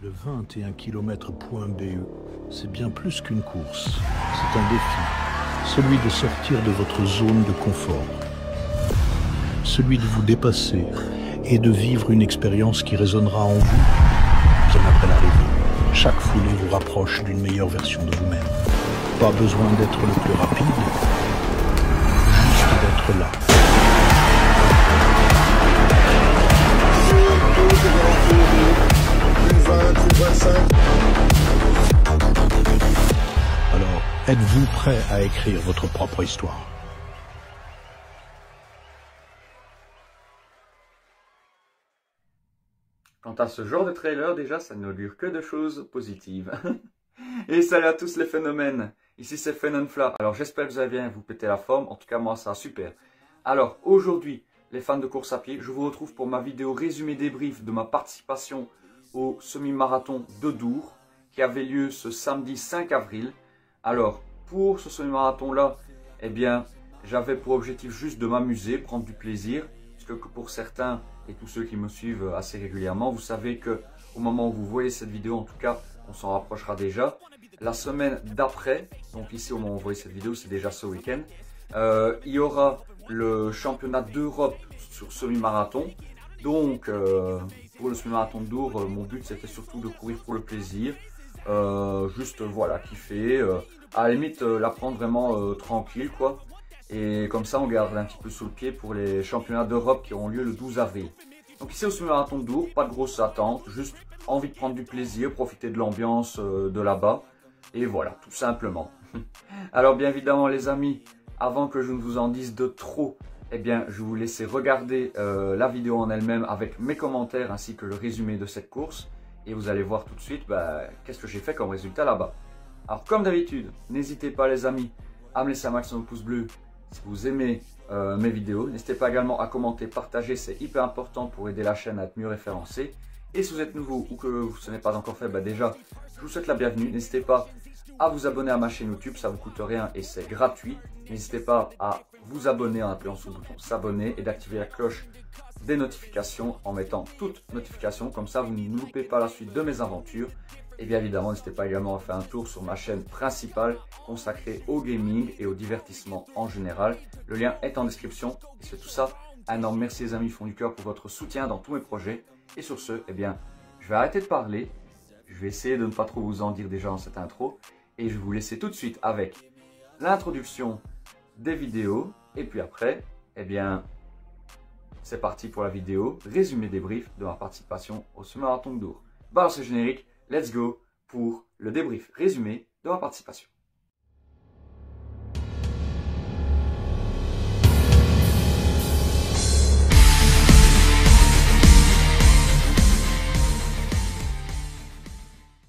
Le 21 km point BE, c'est bien plus qu'une course. C'est un défi, celui de sortir de votre zone de confort, celui de vous dépasser et de vivre une expérience qui résonnera en vous bien après l'arrivée. Chaque foulée vous rapproche d'une meilleure version de vous-même. Pas besoin d'être le plus rapide, juste d'être là. Alors, êtes-vous prêt à écrire votre propre histoire? Quant à ce genre de trailer, déjà, ça n'augure que de choses positives. Et salut à tous les phénomènes, ici c'est Phenonfla. Alors j'espère que vous allez bien, vous pétez la forme, en tout cas moi ça va super. Alors aujourd'hui, les fans de course à pied, je vous retrouve pour ma vidéo résumé débrief de ma participation au semi-marathon de Dour, qui avait lieu ce samedi 5 avril. Alors, pour ce semi-marathon là, eh bien, j'avais pour objectif juste de m'amuser, prendre du plaisir, puisque pour certains et tous ceux qui me suivent assez régulièrement, vous savez que au moment où vous voyez cette vidéo, en tout cas, on s'en rapprochera déjà. La semaine d'après, donc ici au moment où vous voyez cette vidéo, c'est déjà ce week-end, il y aura le championnat d'Europe sur semi-marathon. Donc, pour le semi-marathon de Dour, mon but c'était surtout de courir pour le plaisir, juste voilà, kiffer, à la limite la prendre vraiment tranquille quoi. Et comme ça on garde un petit peu sous le pied pour les championnats d'Europe qui auront lieu le 12 avril. Donc ici au semi-marathon de Dour, pas de grosses attentes, juste envie de prendre du plaisir, profiter de l'ambiance de là-bas. Et voilà, tout simplement. Alors bien évidemment les amis, avant que je ne vous en dise de trop, eh bien je vais vous laisser regarder la vidéo en elle-même avec mes commentaires ainsi que le résumé de cette course. Et vous allez voir tout de suite qu'est-ce que j'ai fait comme résultat là-bas. Alors comme d'habitude, n'hésitez pas les amis à me laisser un maximum de pouces bleus si vous aimez mes vidéos. N'hésitez pas également à commenter, partager, c'est hyper important pour aider la chaîne à être mieux référencée. Et si vous êtes nouveau ou que ce n'est pas encore fait, déjà, je vous souhaite la bienvenue. N'hésitez pas à vous abonner à ma chaîne YouTube, ça ne vous coûte rien et c'est gratuit. N'hésitez pas à vous abonner en appuyant sur le bouton s'abonner et d'activer la cloche des notifications en mettant toutes notifications. Comme ça, vous ne loupez pas la suite de mes aventures. Et bien évidemment, n'hésitez pas également à faire un tour sur ma chaîne principale consacrée au gaming et au divertissement en général. Le lien est en description. Et c'est tout ça. Un énorme merci les amis fond du cœur pour votre soutien dans tous mes projets. Et sur ce, eh bien, je vais arrêter de parler. Je vais essayer de ne pas trop vous en dire déjà dans cette intro. Et je vais vous laisser tout de suite avec l'introduction des vidéos. Et puis après, eh bien, c'est parti pour la vidéo résumé débrief de ma participation au semi-marathon de Dour. Alors c'est générique. Let's go pour le débrief résumé de ma participation.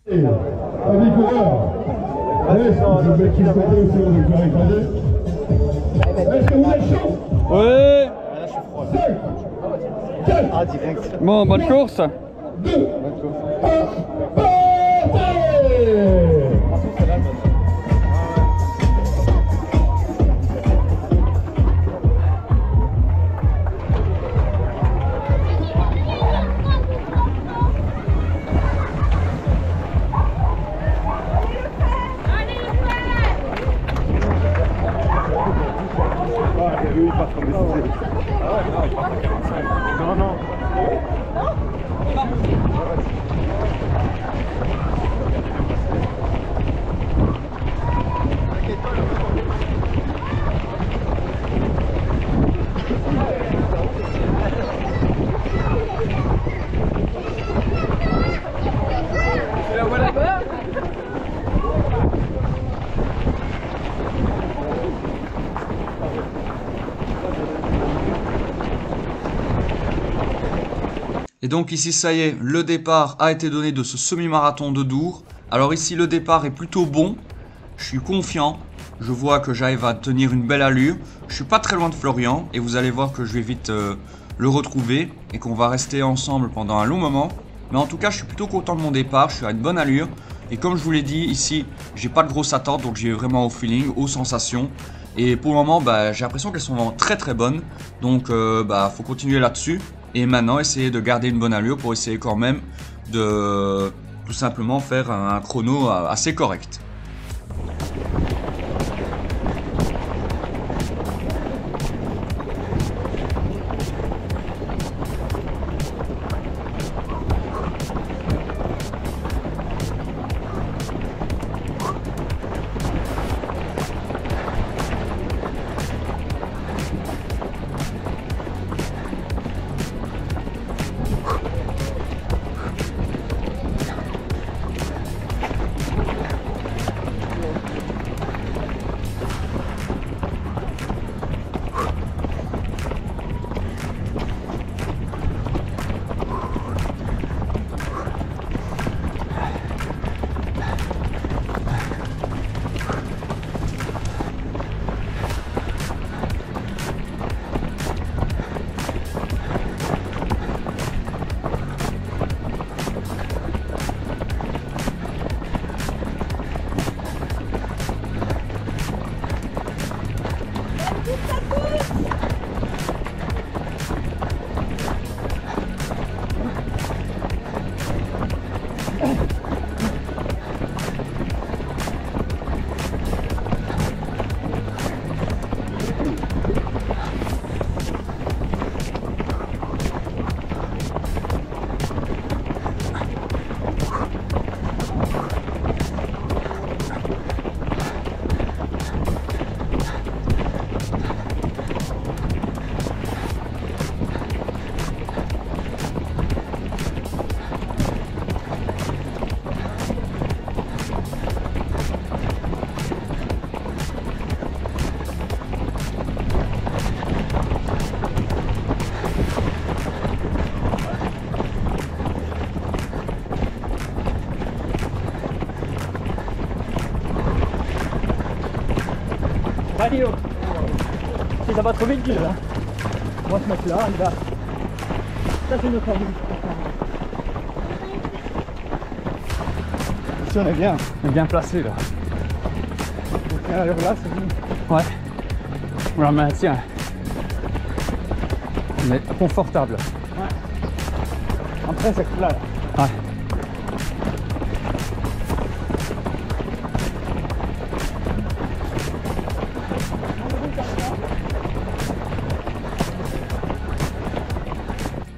Avis coureur, je vais qu'il côté aussi de Claire. Est-ce que vous êtes chaud? Ouais. Là, je suis froid. 5, 4, Ah, direct. Bon, bonne course. 2, 1, partez! Non, non. Et donc ici ça y est, le départ a été donné de ce semi-marathon de Dour. Alors ici le départ est plutôt bon, je suis confiant, je vois que j'arrive à tenir une belle allure. Je suis pas très loin de Florian et vous allez voir que je vais vite le retrouver et qu'on va rester ensemble pendant un long moment. Mais en tout cas je suis plutôt content de mon départ, je suis à une bonne allure. Et comme je vous l'ai dit ici, j'ai pas de grosses attentes, donc j'ai vraiment au feeling, aux sensations. Et pour le moment, j'ai l'impression qu'elles sont vraiment très très bonnes. Donc faut continuer là-dessus. Et maintenant, essayer de garder une bonne allure pour essayer quand même de tout simplement faire un chrono assez correct. Allez, oh. Si ça va trop vite, là. On va se mettre là, il va. Ça, c'est notre avis. Si on est bien. On est bien placé là. Donc alors là, c'est bien. Ouais. On la maintient. On est confortable. Ouais. Après, c'est là. Ouais.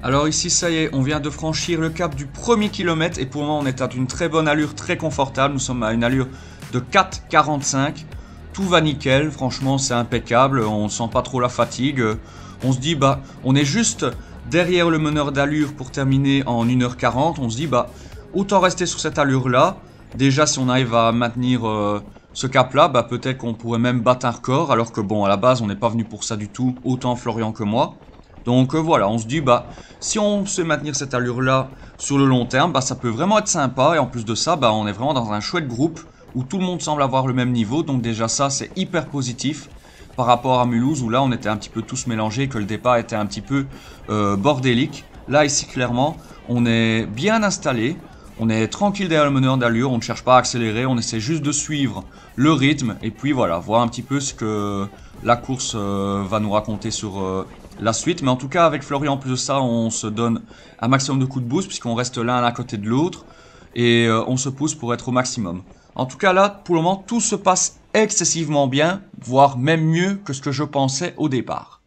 Alors ici, ça y est, on vient de franchir le cap du premier kilomètre et pour le moment, on est à une très bonne allure, très confortable. Nous sommes à une allure de 4,45. Tout va nickel, franchement, c'est impeccable. On ne sent pas trop la fatigue. On se dit, bah, on est juste derrière le meneur d'allure pour terminer en 1h40. On se dit, bah, autant rester sur cette allure-là. Déjà, si on arrive à maintenir ce cap-là, bah, peut-être qu'on pourrait même battre un record. Alors que bon, à la base, on n'est pas venu pour ça du tout, autant Florian que moi. Donc voilà, on se dit, bah, si on sait maintenir cette allure-là sur le long terme, bah, ça peut vraiment être sympa. Et en plus de ça, bah, on est vraiment dans un chouette groupe où tout le monde semble avoir le même niveau. Donc déjà ça, c'est hyper positif par rapport à Mulhouse où là, on était un petit peu tous mélangés et que le départ était un petit peu bordélique. Là, ici, clairement, on est bien installé. On est tranquille derrière le meneur d'allure, on ne cherche pas à accélérer, on essaie juste de suivre le rythme. Et puis voilà, voir un petit peu ce que la course va nous raconter sur la suite. Mais en tout cas, avec Florian, en plus de ça, on se donne un maximum de coups de boost puisqu'on reste l'un à côté de l'autre. Et on se pousse pour être au maximum. En tout cas là, pour le moment, tout se passe excessivement bien, voire même mieux que ce que je pensais au départ.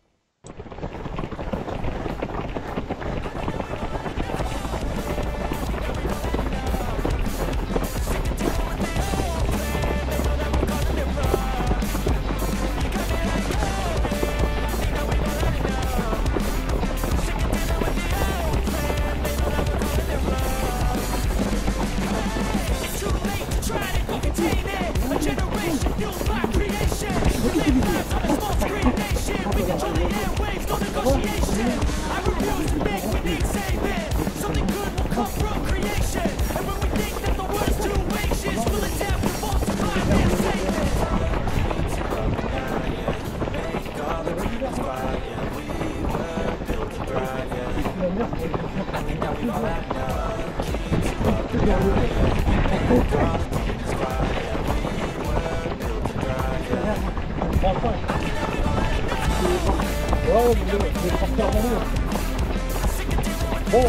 Bon,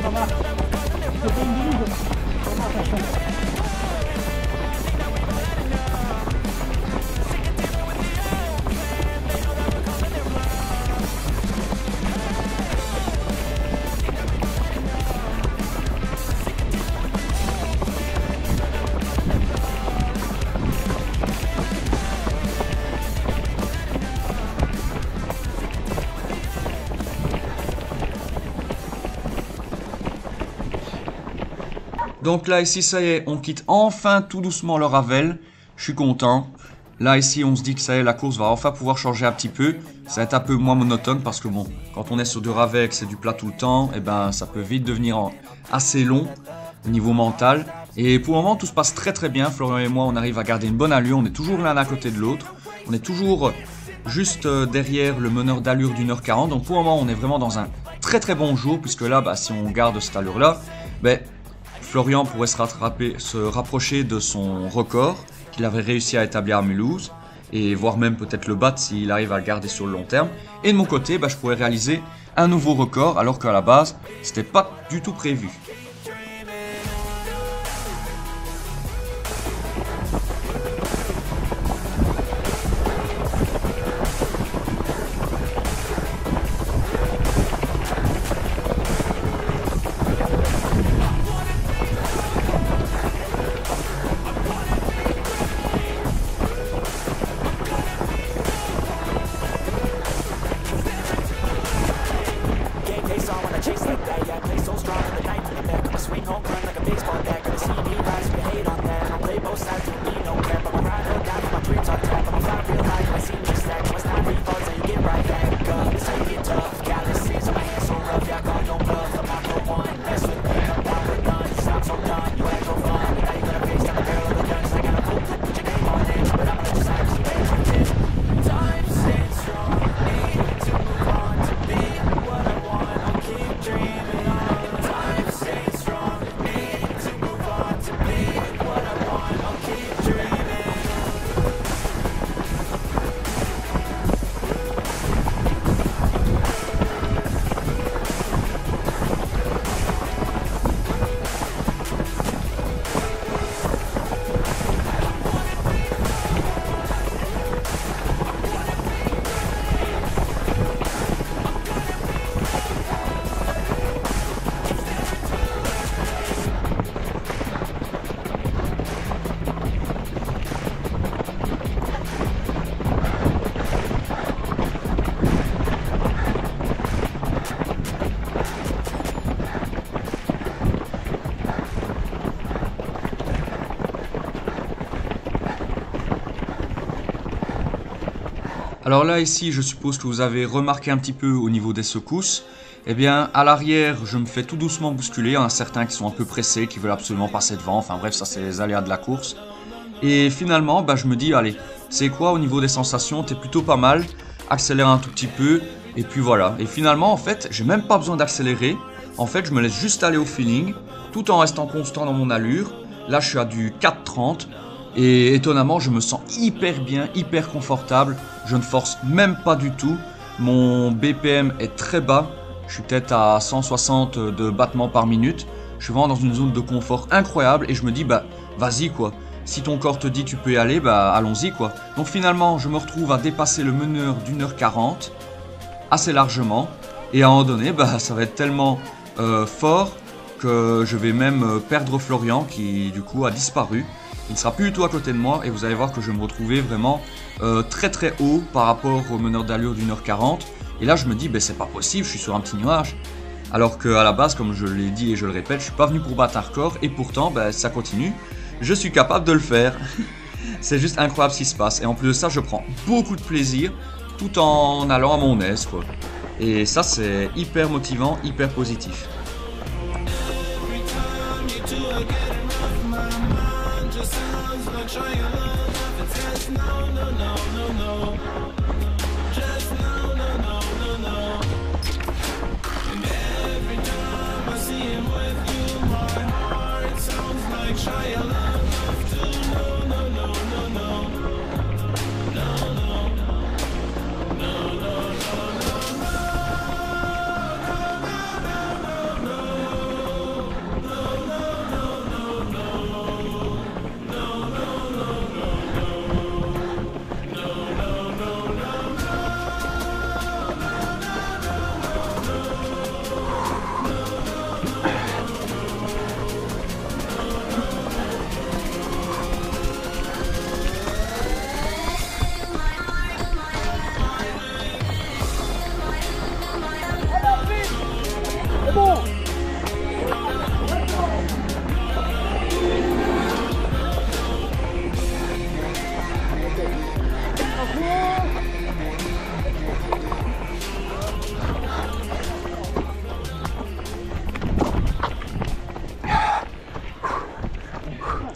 ça marche. attention. Donc là, ici, ça y est, on quitte enfin tout doucement le Ravel. Je suis content. Là, ici, on se dit que ça y est, la course va enfin pouvoir changer un petit peu. Ça va être un peu moins monotone parce que bon, quand on est sur du Ravel et que c'est du plat tout le temps, eh ben, ça peut vite devenir assez long au niveau mental. Et pour le moment, tout se passe très très bien. Florian et moi, on arrive à garder une bonne allure. On est toujours l'un à côté de l'autre. On est toujours juste derrière le meneur d'allure d'1h40. Donc pour le moment, on est vraiment dans un très très bon jour. Puisque là, bah, si on garde cette allure-là, ben, Florian pourrait se rapprocher de son record qu'il avait réussi à établir à Mulhouse et voire même peut-être le battre s'il arrive à le garder sur le long terme. Et de mon côté, bah, je pourrais réaliser un nouveau record alors qu'à la base, c'était pas du tout prévu. Alors là, ici, je suppose que vous avez remarqué un petit peu au niveau des secousses. Eh bien, à l'arrière, je me fais tout doucement bousculer. Il y en a certains qui sont un peu pressés, qui veulent absolument passer devant. Enfin bref, ça c'est les aléas de la course. Et finalement, bah, je me dis, allez, c'est quoi au niveau des sensations? T'es plutôt pas mal. Accélère un tout petit peu. Et puis voilà. Et finalement, en fait, j'ai même pas besoin d'accélérer. En fait, je me laisse juste aller au feeling, tout en restant constant dans mon allure. Là, je suis à du 4,30. Et étonnamment, je me sens hyper bien, hyper confortable. Je ne force même pas du tout. Mon BPM est très bas. Je suis peut-être à 160 de battements par minute. Je suis vraiment dans une zone de confort incroyable. Et je me dis, bah, vas-y quoi. Si ton corps te dit tu peux y aller, bah, allons-y quoi. Donc finalement, je me retrouve à dépasser le meneur d'1h40 assez largement. Et à un moment donné, bah, ça va être tellement fort que je vais même perdre Florian qui du coup a disparu. Il ne sera plus du tout à côté de moi et vous allez voir que je vais me retrouver vraiment très très haut par rapport au meneur d'allure d'1h40. Et là je me dis, ben, c'est pas possible, je suis sur un petit nuage. Alors qu'à la base, comme je l'ai dit et je le répète, je suis pas venu pour battre un record et pourtant ben, ça continue. Je suis capable de le faire. C'est juste incroyable ce qui se passe. Et en plus de ça, je prends beaucoup de plaisir tout en allant à mon aise, quoi. Et ça c'est hyper motivant, hyper positif.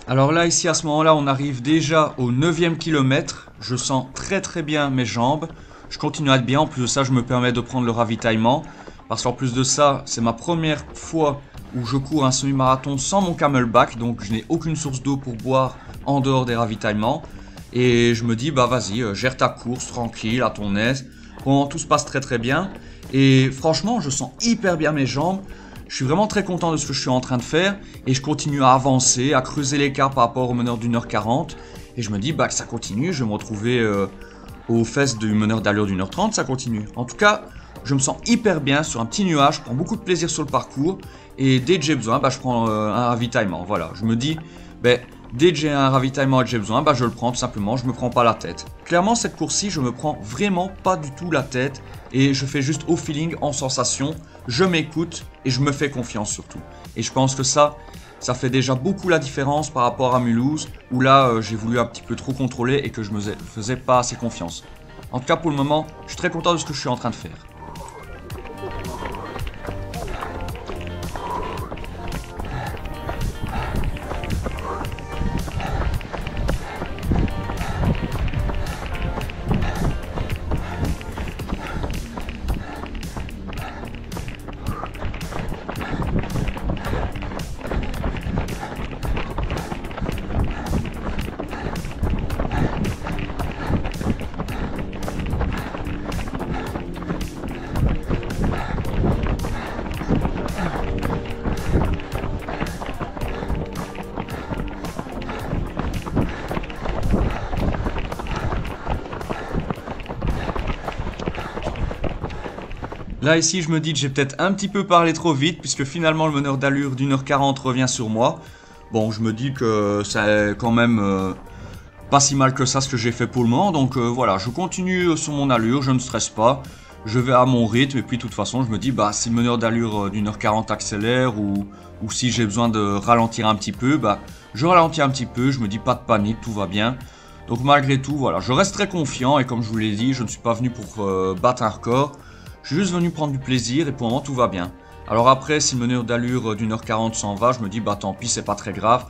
Alors là, ici, à ce moment-là, on arrive déjà au 9e kilomètre. Je sens très bien mes jambes. Je continue à être bien. En plus de ça, je me permets de prendre le ravitaillement. Parce qu'en plus de ça, c'est ma première fois où je cours un semi-marathon sans mon camelback. Donc, je n'ai aucune source d'eau pour boire en dehors des ravitaillements. Et je me dis, bah vas-y, gère ta course tranquille, à ton aise. Bon, tout se passe très bien. Et franchement, je sens hyper bien mes jambes. Je suis vraiment très content de ce que je suis en train de faire. Et je continue à avancer, à creuser l'écart par rapport au meneur d'1h40. Et je me dis bah, que ça continue. Je vais me retrouver aux fesses du meneur d'allure d'1h30. Ça continue. En tout cas, je me sens hyper bien sur un petit nuage. Je prends beaucoup de plaisir sur le parcours. Et dès que j'ai besoin, bah, je prends un ravitaillement. Voilà, je me dis, bah, dès que j'ai un ravitaillement et que j'ai besoin, bah, je le prends tout simplement. Je me prends pas la tête. Clairement, cette course-ci, je me prends vraiment pas du tout la tête. Et je fais juste au feeling, en sensation. Je m'écoute et je me fais confiance surtout. Et je pense que ça fait déjà beaucoup la différence par rapport à Mulhouse, où là, j'ai voulu un petit peu trop contrôler et que je me faisais pas assez confiance. En tout cas, pour le moment, je suis très content de ce que je suis en train de faire. Là, ici, je me dis que j'ai peut-être un petit peu parlé trop vite, puisque finalement, le meneur d'allure d'1h40 revient sur moi. Bon, je me dis que c'est quand même pas si mal que ça ce que j'ai fait pour le moment. Donc voilà, je continue sur mon allure, je ne stresse pas. Je vais à mon rythme, et puis de toute façon, je me dis, bah, si le meneur d'allure d'1h40 accélère, ou si j'ai besoin de ralentir un petit peu, bah, je ralentis un petit peu, je me dis pas de panique, tout va bien. Donc malgré tout, voilà, je reste très confiant, et comme je vous l'ai dit, je ne suis pas venu pour battre un record. Je suis juste venu prendre du plaisir et pour le moment tout va bien. Alors après, si le meneur d'allure d'1h40 s'en va, je me dis bah tant pis, c'est pas très grave.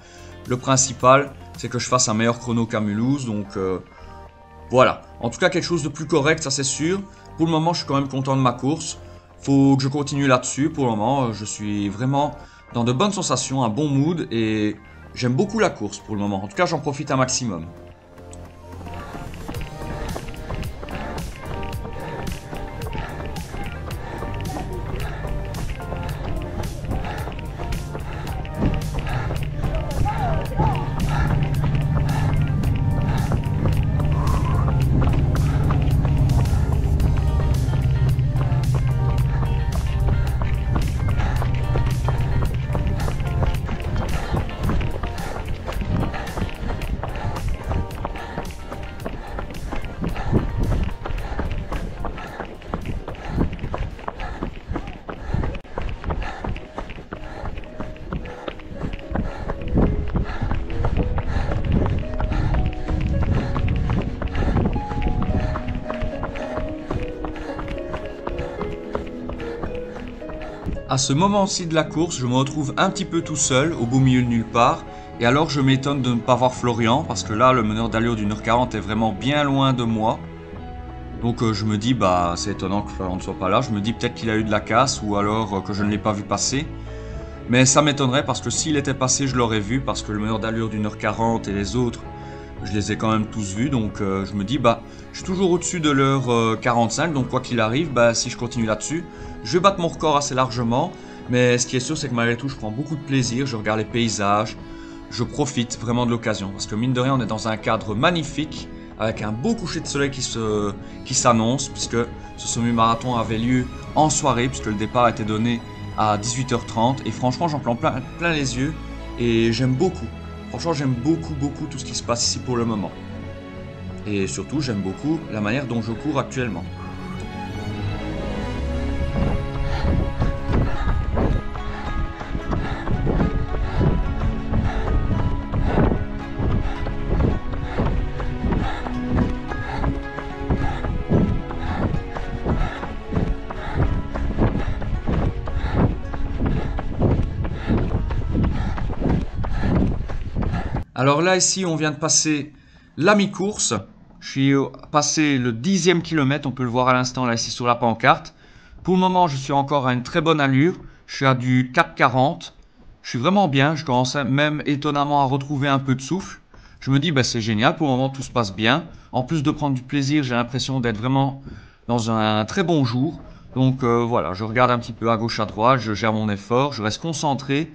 Le principal, c'est que je fasse un meilleur chrono qu'à Mulhouse, donc voilà. En tout cas, quelque chose de plus correct, ça c'est sûr. Pour le moment, je suis quand même content de ma course. Faut que je continue là-dessus. Pour le moment, je suis vraiment dans de bonnes sensations, un bon mood et j'aime beaucoup la course pour le moment. En tout cas, j'en profite un maximum. À ce moment-ci de la course, je me retrouve un petit peu tout seul, au beau milieu de nulle part. Et alors je m'étonne de ne pas voir Florian, parce que là, le meneur d'allure d'1h40 est vraiment bien loin de moi. Donc je me dis, bah c'est étonnant que Florian ne soit pas là. Je me dis peut-être qu'il a eu de la casse, ou alors que je ne l'ai pas vu passer. Mais ça m'étonnerait, parce que s'il était passé, je l'aurais vu, parce que le meneur d'allure d'1h40 et les autres, je les ai quand même tous vus. Donc je me dis, bah je suis toujours au-dessus de l'heure 45, donc quoi qu'il arrive, bah si je continue là-dessus, je vais battre mon record assez largement, mais ce qui est sûr, c'est que malgré tout, je prends beaucoup de plaisir, je regarde les paysages, je profite vraiment de l'occasion. Parce que mine de rien, on est dans un cadre magnifique, avec un beau coucher de soleil qui s'annonce, puisque ce semi-marathon avait lieu en soirée, puisque le départ était donné à 18h30, et franchement, j'en prends plein les yeux, et j'aime beaucoup. Franchement, j'aime beaucoup tout ce qui se passe ici pour le moment. Et surtout, j'aime beaucoup la manière dont je cours actuellement. Alors là, ici, on vient de passer la mi-course. Je suis passé le 10e kilomètre, on peut le voir à l'instant là, ici sur la pancarte. Pour le moment, je suis encore à une très bonne allure. Je suis à du 4,40. Je suis vraiment bien, je commence même étonnamment à retrouver un peu de souffle. Je me dis, bah, c'est génial, pour le moment, tout se passe bien. En plus de prendre du plaisir, j'ai l'impression d'être vraiment dans un très bon jour. Donc voilà, je regarde un petit peu à gauche, à droite, je gère mon effort, je reste concentré.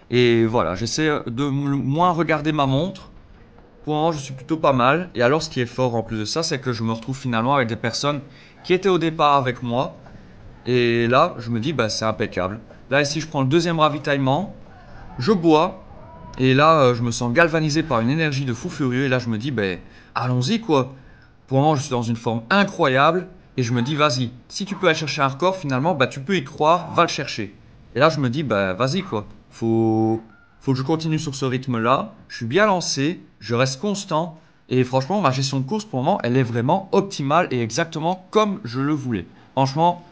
Et voilà, j'essaie de moins regarder ma montre. Pour le moment, je suis plutôt pas mal. Et alors, ce qui est fort en plus de ça, c'est que je me retrouve finalement avec des personnes qui étaient au départ avec moi. Et là, je me dis, bah, c'est impeccable. Là, ici, je prends le deuxième ravitaillement. Je bois. Et là, je me sens galvanisé par une énergie de fou furieux. Et là, je me dis, ben, allons-y, quoi. Pour le moment, je suis dans une forme incroyable. Et je me dis, vas-y. Si tu peux aller chercher un record, finalement, bah, tu peux y croire. Va le chercher. Et là, je me dis, bah, vas-y, quoi. Faut que je continue sur ce rythme-là. Je suis bien lancé. Je reste constant. Et franchement, ma gestion de course, pour le moment, elle est vraiment optimale et exactement comme je le voulais. Franchement,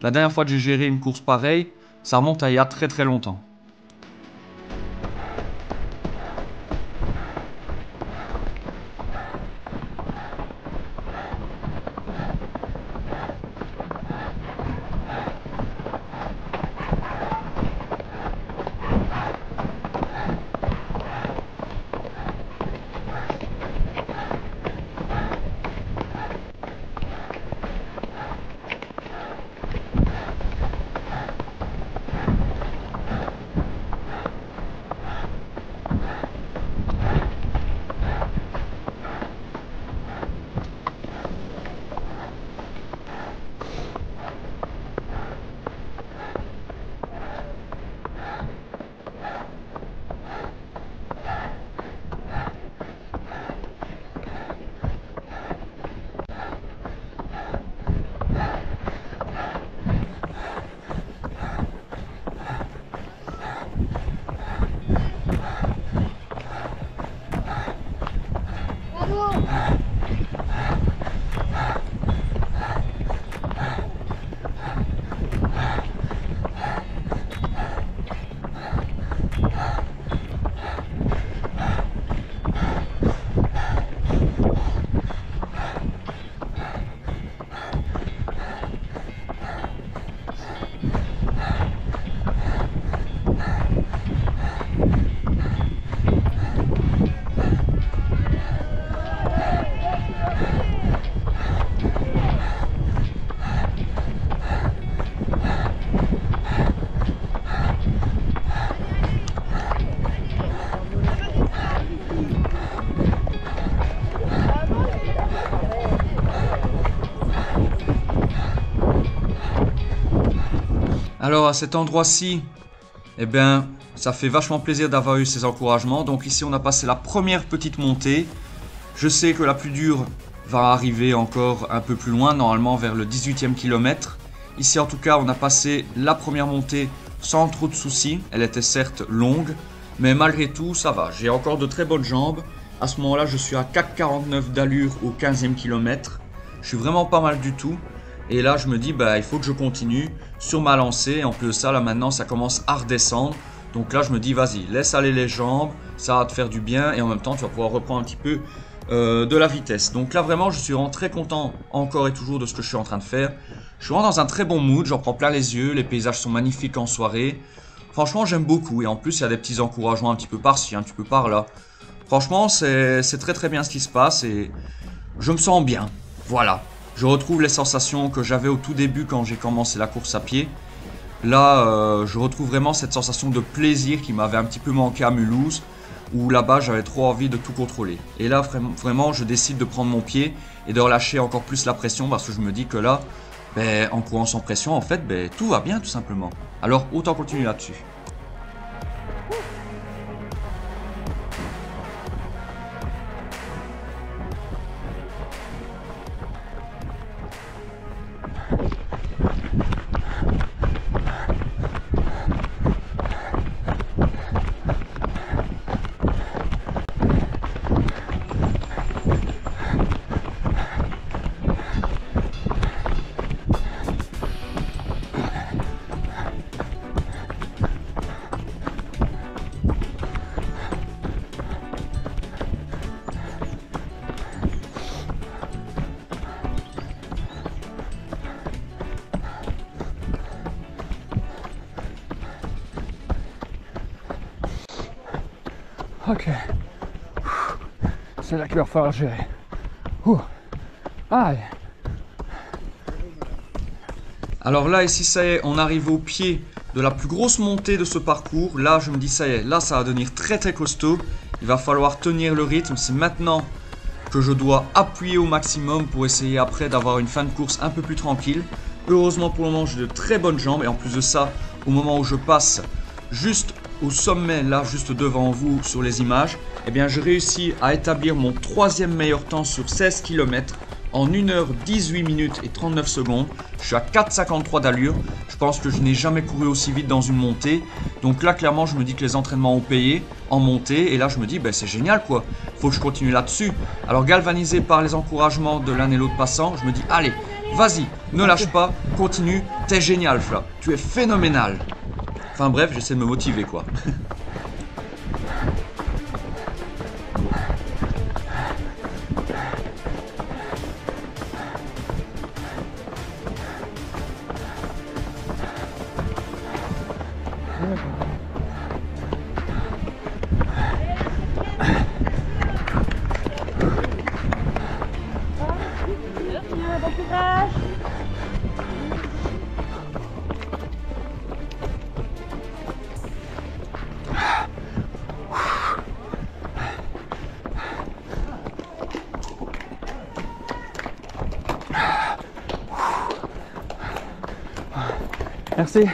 la dernière fois que j'ai géré une course pareille, ça remonte à il y a très très longtemps. Alors à cet endroit-ci, eh bien, ça fait vachement plaisir d'avoir eu ces encouragements. Donc ici, on a passé la première petite montée. Je sais que la plus dure va arriver encore un peu plus loin, normalement vers le 18e kilomètre. Ici, en tout cas, on a passé la première montée sans trop de soucis. Elle était certes longue, mais malgré tout, ça va. J'ai encore de très bonnes jambes. À ce moment-là, je suis à 4,49 d'allure au 15e kilomètre. Je suis vraiment pas mal du tout. Et là, je me dis, bah, il faut que je continue sur ma lancée. En plus de ça, là, maintenant, ça commence à redescendre. Donc là, je me dis, vas-y, laisse aller les jambes. Ça va te faire du bien. Et en même temps, tu vas pouvoir reprendre un petit peu de la vitesse. Donc là, vraiment, je suis vraiment très content encore et toujours de ce que je suis en train de faire. Je suis vraiment dans un très bon mood. J'en prends plein les yeux. Les paysages sont magnifiques en soirée. Franchement, j'aime beaucoup. Et en plus, il y a des petits encouragements un petit peu par-ci, un petit peu par-là. Franchement, c'est très très bien ce qui se passe. Et je me sens bien. Voilà. Je retrouve les sensations que j'avais au tout début quand j'ai commencé la course à pied. Là, je retrouve vraiment cette sensation de plaisir qui m'avait un petit peu manqué à Mulhouse, où là-bas j'avais trop envie de tout contrôler. Et là, vraiment, je décide de prendre mon pied et de relâcher encore plus la pression parce que je me dis que là, ben, en courant sans pression, en fait, ben, tout va bien tout simplement. Alors, autant continuer là-dessus. Ok. C'est là qu'il va falloir gérer. Allez. Alors là, ici, ça y est, on arrive au pied de la plus grosse montée de ce parcours. Là, je me dis, ça y est, là, ça va devenir très très costaud. Il va falloir tenir le rythme. C'est maintenant que je dois appuyer au maximum pour essayer après d'avoir une fin de course un peu plus tranquille. Heureusement, pour le moment, j'ai de très bonnes jambes. Et en plus de ça, au moment où je passe juste au sommet, là, juste devant vous sur les images, eh bien, je réussis à établir mon 3e meilleur temps sur 16 km en 1h18 minutes et 39 secondes. Je suis à 4,53 d'allure. Je pense que je n'ai jamais couru aussi vite dans une montée. Donc là, clairement, je me dis que les entraînements ont payé en montée. Et là, je me dis, ben, c'est génial, quoi. Faut que je continue là-dessus. Alors, galvanisé par les encouragements de l'un et l'autre passant, je me dis, allez, vas-y, ne lâche pas, continue. T'es génial, Fla. Tu es phénoménal. Enfin bref, j'essaie de me motiver, quoi. Merci.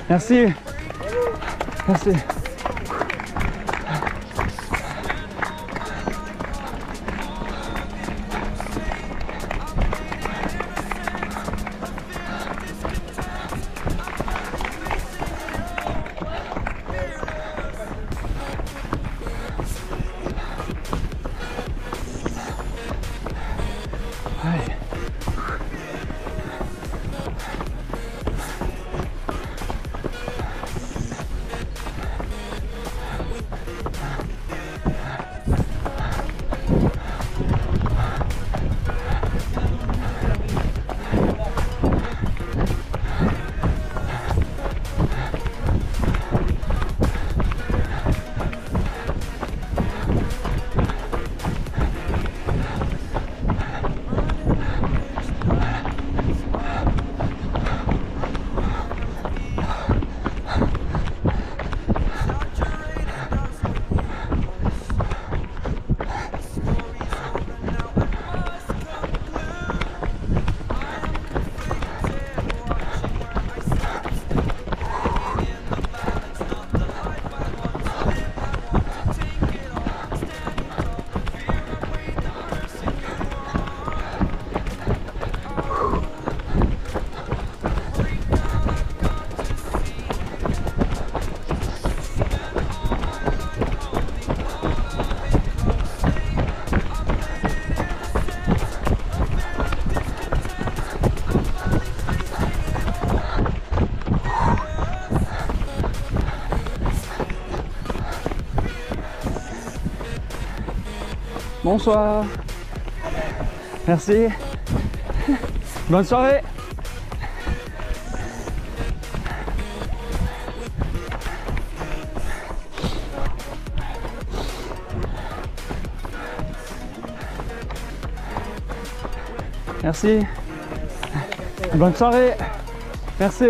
Merci. Merci. Allez. Bonsoir. Merci. Bonne soirée. Merci. Bonne soirée. Merci.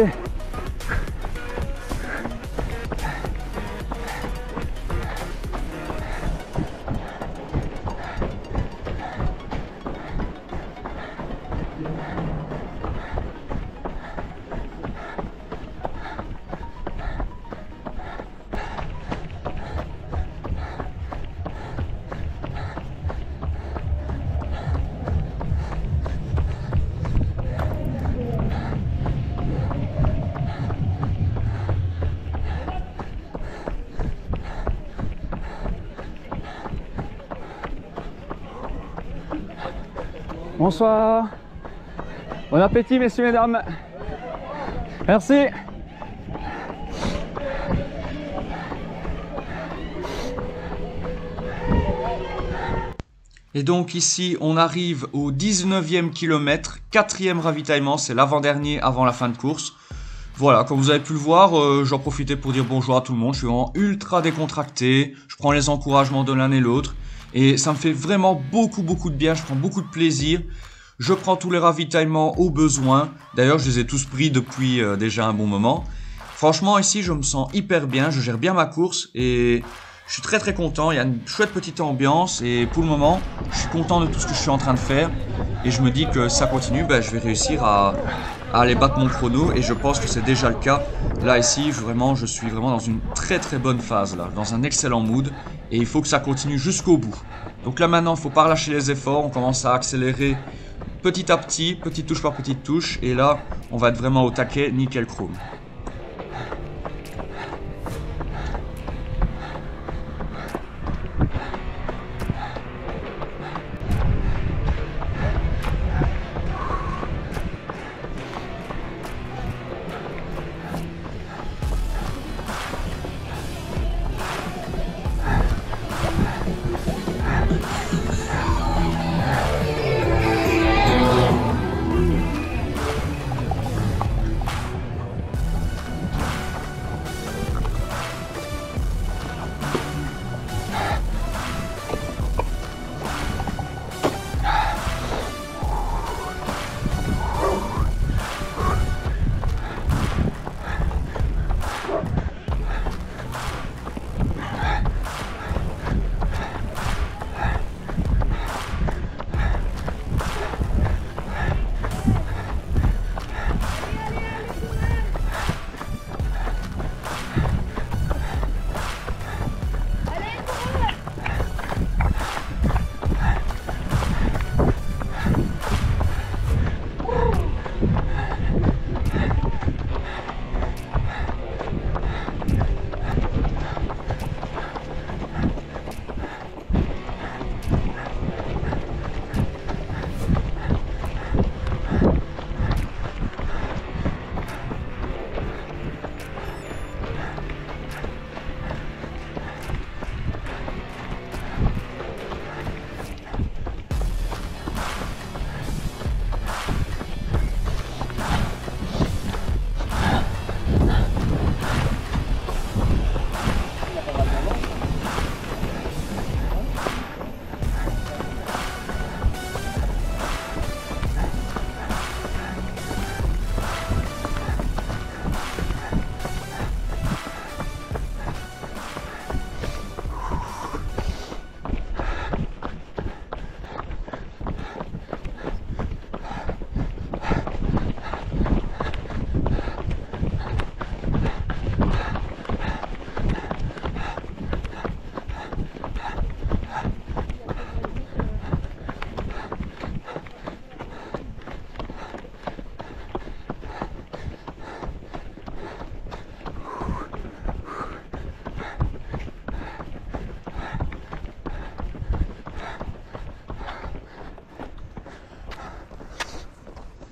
Bonsoir. Bon appétit, messieurs, mesdames. Merci. Et donc ici, on arrive au 19e kilomètre, 4e ravitaillement, c'est l'avant-dernier avant la fin de course. Voilà, comme vous avez pu le voir, j'en profitais pour dire bonjour à tout le monde. Je suis vraiment ultra décontracté, je prends les encouragements de l'un et l'autre. Et ça me fait vraiment beaucoup de bien, je prends beaucoup de plaisir. Je prends tous les ravitaillements au besoin. D'ailleurs, je les ai tous pris depuis déjà un bon moment. Franchement, ici, je me sens hyper bien, je gère bien ma course et je suis très content. Il y a une chouette petite ambiance et pour le moment, je suis content de tout ce que je suis en train de faire. Et je me dis que si ça continue, ben, je vais réussir à aller battre mon chrono et je pense que c'est déjà le cas. Là, ici, je suis vraiment dans une très bonne phase, là, dans un excellent mood et il faut que ça continue jusqu'au bout. Donc là, maintenant, il ne faut pas relâcher les efforts, on commence à accélérer petit à petit, petite touche par petite touche et là, on va être vraiment au taquet, nickel chrome.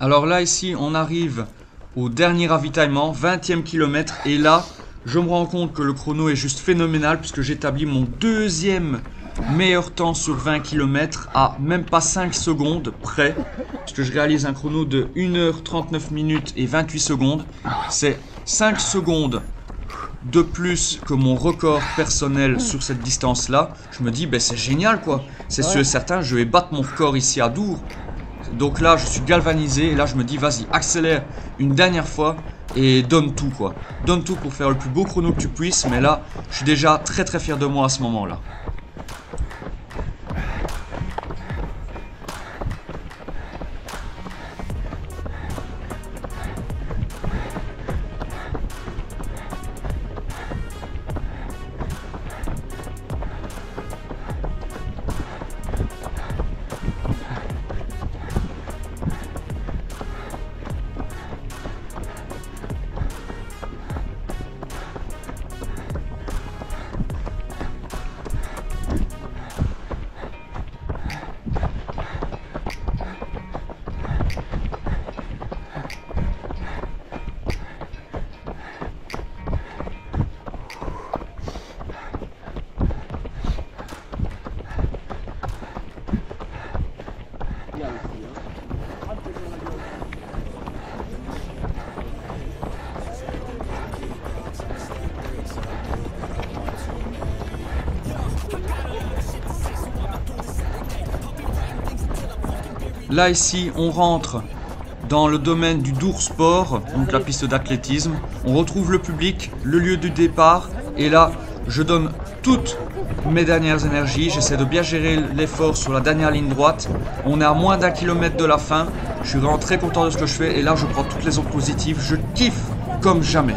Alors là, ici, on arrive au dernier ravitaillement, 20e kilomètre. Et là, je me rends compte que le chrono est juste phénoménal puisque j'établis mon deuxième meilleur temps sur 20 km à même pas 5 secondes près. Puisque je réalise un chrono de 1h39 minutes et 28 secondes. C'est 5 secondes de plus que mon record personnel sur cette distance-là. Je me dis, ben c'est génial quoi. C'est sûr et certain, je vais battre mon record ici à Dour. Donc là, je suis galvanisé et là, je me dis, vas-y, accélère une dernière fois et donne tout, quoi. Donne tout pour faire le plus beau chrono que tu puisses. Mais là, je suis déjà très fier de moi à ce moment-là. Là ici, on rentre dans le domaine du Dour Sport, donc la piste d'athlétisme. On retrouve le public, le lieu du départ. Et là, je donne toutes mes dernières énergies. J'essaie de bien gérer l'effort sur la dernière ligne droite. On est à moins d'1 kilomètre de la fin. Je suis vraiment très content de ce que je fais. Et là, je prends toutes les ondes positives. Je kiffe comme jamais.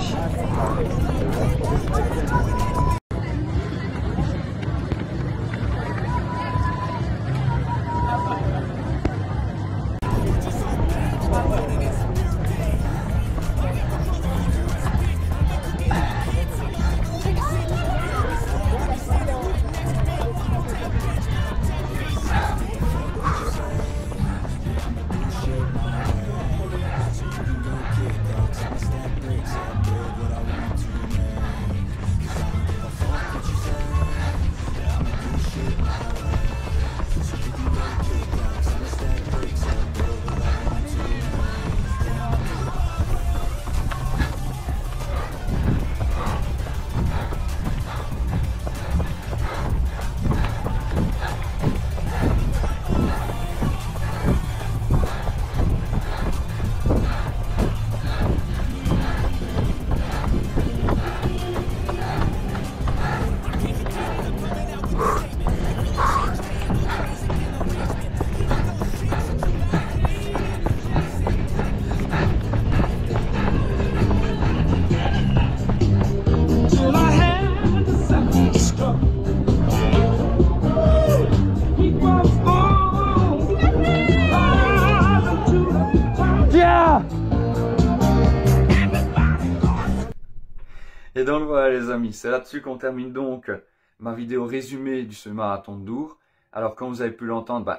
Et donc voilà les amis, c'est là-dessus qu'on termine donc ma vidéo résumée du semi-marathon de Dour. Alors comme vous avez pu l'entendre,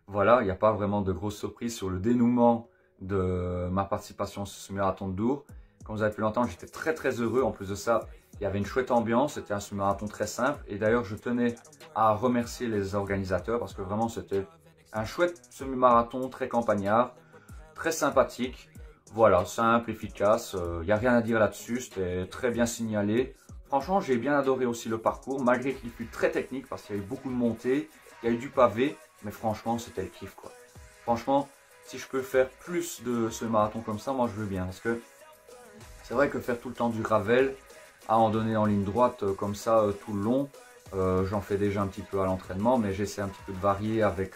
voilà, il n'y a pas vraiment de grosses surprises sur le dénouement de ma participation sur ce semi-marathon de Dour. Comme vous avez pu l'entendre, j'étais très heureux. En plus de ça, il y avait une chouette ambiance, c'était un semi-marathon très simple. Et d'ailleurs, je tenais à remercier les organisateurs parce que vraiment c'était un chouette semi-marathon très campagnard, très sympathique. Voilà, simple, efficace, il n'y a rien à dire là-dessus, c'était très bien signalé. Franchement, j'ai bien adoré aussi le parcours, malgré qu'il fut très technique parce qu'il y a eu beaucoup de montées, il y a eu du pavé, mais franchement, c'était le kiff quoi. Franchement, si je peux faire plus de ce marathon comme ça, moi je veux bien. Parce que c'est vrai que faire tout le temps du gravel, à en donner en ligne droite comme ça tout le long, j'en fais déjà un petit peu à l'entraînement, mais j'essaie un petit peu de varier avec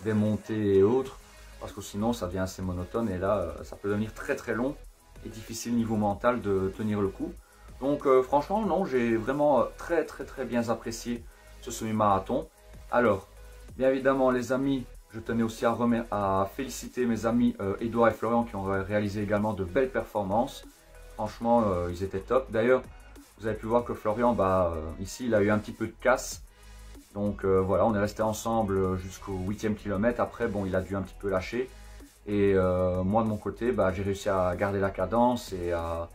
des montées et autres. Parce que sinon ça devient assez monotone et là ça peut devenir très long et difficile niveau mental de tenir le coup. Donc franchement non, j'ai vraiment très bien apprécié ce semi-marathon. Alors bien évidemment les amis, je tenais aussi à féliciter mes amis Edouard et Florian qui ont réalisé également de belles performances. Franchement ils étaient top. D'ailleurs vous avez pu voir que Florian ici il a eu un petit peu de casse. Donc voilà, on est resté ensemble jusqu'au 8e kilomètre. Après, bon, il a dû un petit peu lâcher. Et moi, de mon côté, j'ai réussi à garder la cadence et à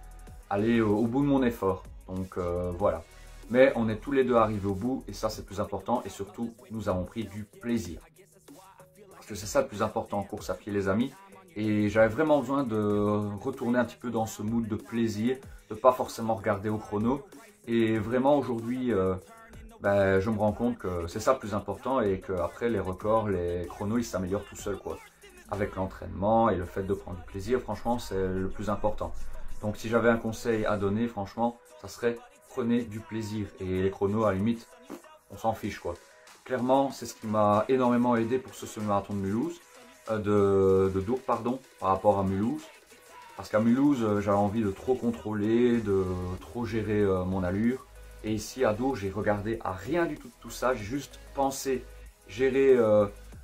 aller au bout de mon effort. Donc voilà. Mais on est tous les deux arrivés au bout et ça, c'est le plus important. Et surtout, nous avons pris du plaisir. Parce que c'est ça le plus important en course à pied, les amis. Et j'avais vraiment besoin de retourner un petit peu dans ce mood de plaisir, de ne pas forcément regarder au chrono. Et vraiment, aujourd'hui... je me rends compte que c'est ça le plus important et qu'après les records, les chronos, ils s'améliorent tout seuls quoi. Avec l'entraînement et le fait de prendre du plaisir, franchement, c'est le plus important. Donc si j'avais un conseil à donner, franchement, ça serait prenez du plaisir. Et les chronos, à la limite, on s'en fiche quoi. Clairement, c'est ce qui m'a énormément aidé pour ce semi-marathon de Mulhouse, de Dour, pardon, par rapport à Mulhouse. Parce qu'à Mulhouse, j'avais envie de trop contrôler, de trop gérer mon allure. Et ici à Dour, j'ai regardé à rien du tout de tout ça. J'ai juste pensé gérer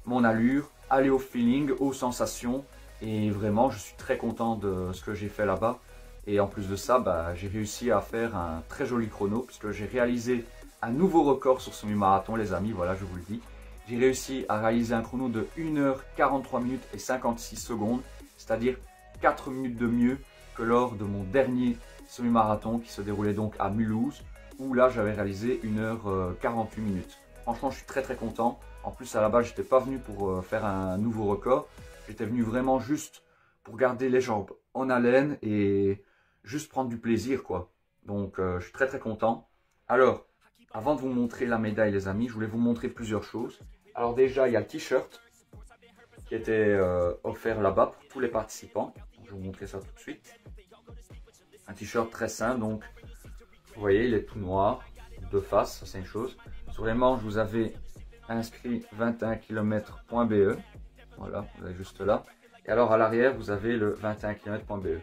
mon allure, aller au feeling, aux sensations. Et vraiment, je suis très content de ce que j'ai fait là-bas. Et en plus de ça, j'ai réussi à faire un très joli chrono puisque j'ai réalisé un nouveau record sur ce semi-marathon, les amis. Voilà, je vous le dis. J'ai réussi à réaliser un chrono de 1h43 minutes et 56 secondes. C'est-à-dire 4 minutes de mieux que lors de mon dernier semi-marathon qui se déroulait donc à Mulhouse. Où là j'avais réalisé 1h48 minutes. Franchement je suis très content. En plus à la base j'étais pas venu pour faire un nouveau record. J'étais venu vraiment juste pour garder les jambes en haleine et juste prendre du plaisir quoi. Donc je suis très content. Alors avant de vous montrer la médaille les amis, je voulais vous montrer plusieurs choses. Alors déjà il y a le t-shirt qui était offert là-bas pour tous les participants. Donc, je vais vous montrer ça tout de suite. Un t-shirt très simple, donc vous voyez, il est tout noir, de face, ça c'est une chose. Sur les manches, vous avez inscrit 21 km.be. Voilà, vous avez juste là. Et alors à l'arrière, vous avez le 21 km.be.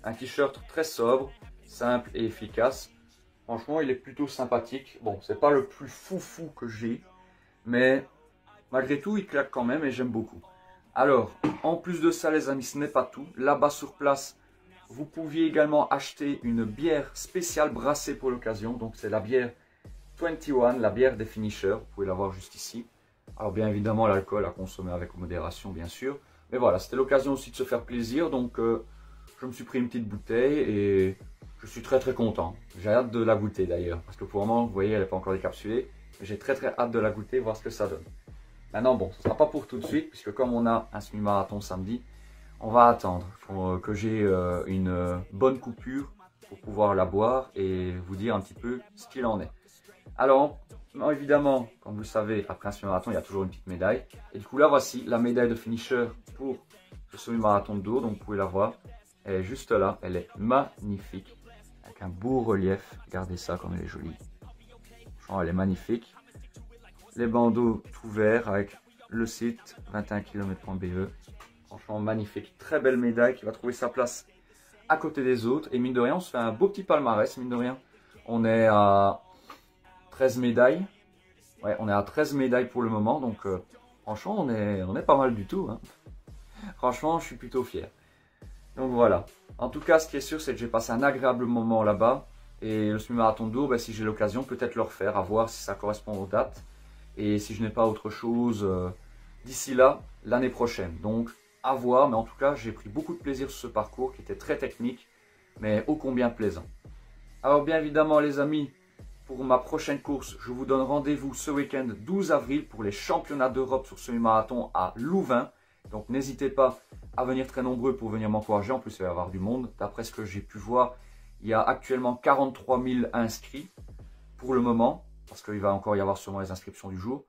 Un t-shirt très sobre, simple et efficace. Franchement, il est plutôt sympathique. Bon, c'est pas le plus foufou que j'ai, mais malgré tout, il claque quand même et j'aime beaucoup. Alors, en plus de ça, les amis, ce n'est pas tout. Là-bas sur place, vous pouviez également acheter une bière spéciale brassée pour l'occasion. Donc, c'est la bière 21, la bière des finishers. Vous pouvez la voir juste ici. Alors, bien évidemment, l'alcool à consommer avec modération, bien sûr. Mais voilà, c'était l'occasion aussi de se faire plaisir. Donc, je me suis pris une petite bouteille et je suis très très content. J'ai hâte de la goûter d'ailleurs. Parce que pour le moment, vous voyez, elle n'est pas encore décapsulée. Mais j'ai très très hâte de la goûter, voir ce que ça donne. Maintenant, bon, ce ne sera pas pour tout de suite. Puisque comme on a un semi-marathon samedi, on va attendre que j'ai une bonne coupure pour pouvoir la boire et vous dire un petit peu ce qu'il en est. Alors, évidemment, comme vous le savez, après un semi-marathon, il y a toujours une petite médaille. Et du coup, là, voici la médaille de finisher pour le semi-marathon de Dour. Donc, vous pouvez la voir. Elle est juste là. Elle est magnifique. Avec un beau relief. Regardez ça comme elle est jolie. Franchement, elle est magnifique. Les bandeaux tout verts avec le site 21 km.be. Franchement magnifique, très belle médaille qui va trouver sa place à côté des autres. Et mine de rien, on se fait un beau petit palmarès, mine de rien. On est à 13 médailles. Ouais, on est à 13 médailles pour le moment. Donc franchement, on est pas mal du tout. Hein. Franchement, je suis plutôt fier. Donc voilà. En tout cas, ce qui est sûr, c'est que j'ai passé un agréable moment là-bas. Et le semi-marathon de Dour, si j'ai l'occasion, peut-être le refaire, à voir si ça correspond aux dates. Et si je n'ai pas autre chose d'ici là, l'année prochaine. Donc, à voir, mais en tout cas, j'ai pris beaucoup de plaisir sur ce parcours qui était très technique, mais ô combien plaisant. Alors, bien évidemment, les amis, pour ma prochaine course, je vous donne rendez-vous ce week-end 12 avril pour les championnats d'Europe sur semi-marathon à Louvain. Donc, n'hésitez pas à venir très nombreux pour venir m'encourager. En plus, il va y avoir du monde. D'après ce que j'ai pu voir, il y a actuellement 43 000 inscrits pour le moment, parce qu'il va encore y avoir sûrement les inscriptions du jour.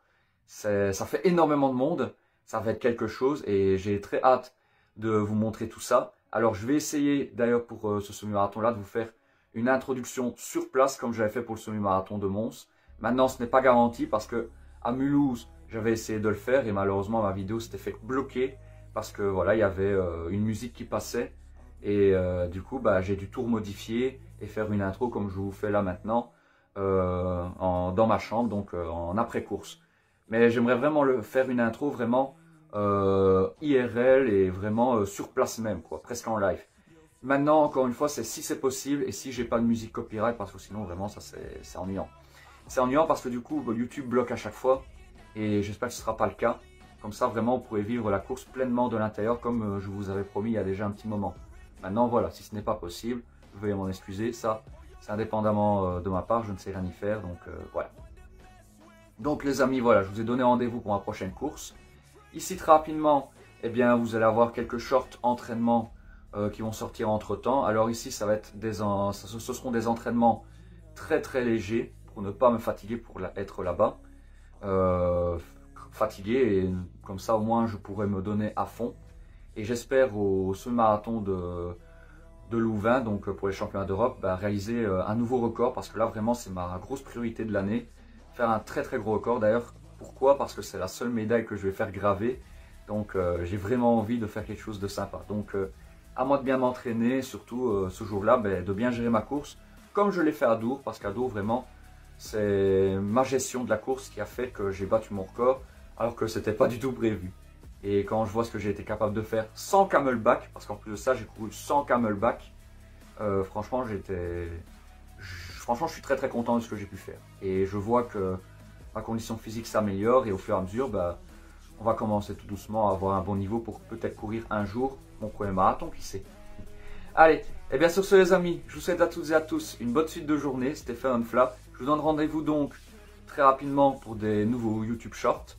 Ça fait énormément de monde. Ça va être quelque chose et j'ai très hâte de vous montrer tout ça. Alors, je vais essayer d'ailleurs pour ce semi-marathon-là de vous faire une introduction sur place comme j'avais fait pour le semi-marathon de Mons. Maintenant, ce n'est pas garanti parce que à Mulhouse, j'avais essayé de le faire et malheureusement, ma vidéo s'était fait bloquer parce que voilà, il y avait une musique qui passait et du coup, j'ai dû tout modifier et faire une intro comme je vous fais là maintenant dans ma chambre, donc en après-course. Mais j'aimerais vraiment faire une intro vraiment IRL et vraiment sur place même, quoi, presque en live. Maintenant, encore une fois, c'est si c'est possible et si j'ai pas de musique copyright, parce que sinon vraiment ça c'est ennuyant. C'est ennuyant parce que du coup YouTube bloque à chaque fois et j'espère que ce ne sera pas le cas. Comme ça vraiment vous pourrez vivre la course pleinement de l'intérieur comme je vous avais promis il y a déjà un petit moment. Maintenant voilà, si ce n'est pas possible, veuillez m'en excuser, ça c'est indépendamment de ma part, je ne sais rien y faire, donc voilà. Donc les amis, voilà, je vous ai donné rendez-vous pour ma prochaine course. Ici très rapidement, eh bien, vous allez avoir quelques shorts entraînements qui vont sortir entre temps. Alors ici, ça va être ce seront des entraînements très très légers pour ne pas me fatiguer pour être là-bas. Fatigué et comme ça au moins je pourrai me donner à fond. Et j'espère au semi-marathon de Louvain, donc pour les championnats d'Europe, réaliser un nouveau record parce que là vraiment c'est ma grosse priorité de l'année. Faire un très très gros record d'ailleurs. Pourquoi? Parce que c'est la seule médaille que je vais faire graver. Donc j'ai vraiment envie de faire quelque chose de sympa. Donc à moi de bien m'entraîner, surtout ce jour-là, de bien gérer ma course. Comme je l'ai fait à Dour, parce qu'à Dour vraiment c'est ma gestion de la course qui a fait que j'ai battu mon record. Alors que c'était pas du tout prévu. Et quand je vois ce que j'ai été capable de faire sans camelback, parce qu'en plus de ça j'ai couru sans camelback, franchement je suis très très content de ce que j'ai pu faire. Et je vois que ma condition physique s'améliore et au fur et à mesure, on va commencer tout doucement à avoir un bon niveau pour peut-être courir un jour mon premier marathon, qui sait. Allez, et bien sur ce les amis, je vous souhaite à toutes et à tous une bonne suite de journée, c'était Fenonfla. Je vous donne rendez-vous donc très rapidement pour des nouveaux YouTube Shorts,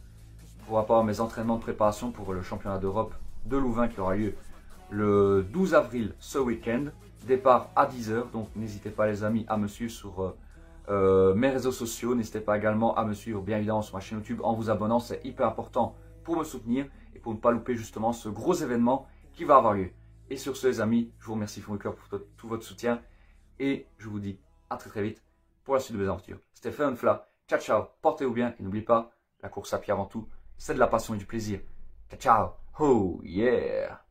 pour rapport à mes entraînements de préparation pour le championnat d'Europe de Louvain qui aura lieu le 12 avril ce week-end. Départ à 10 h, donc n'hésitez pas les amis à me suivre sur mes réseaux sociaux. N'hésitez pas également à me suivre bien évidemment sur ma chaîne YouTube en vous abonnant, c'est hyper important pour me soutenir. et pour ne pas louper justement ce gros événement qui va avoir lieu. Et sur ce les amis, je vous remercie fond du cœur pour tout votre soutien et je vous dis à très vite pour la suite de mes aventures. C'était Fenonfla, ciao ciao, portez-vous bien et n'oubliez pas, la course à pied avant tout, c'est de la passion et du plaisir. Ciao ciao, oh yeah.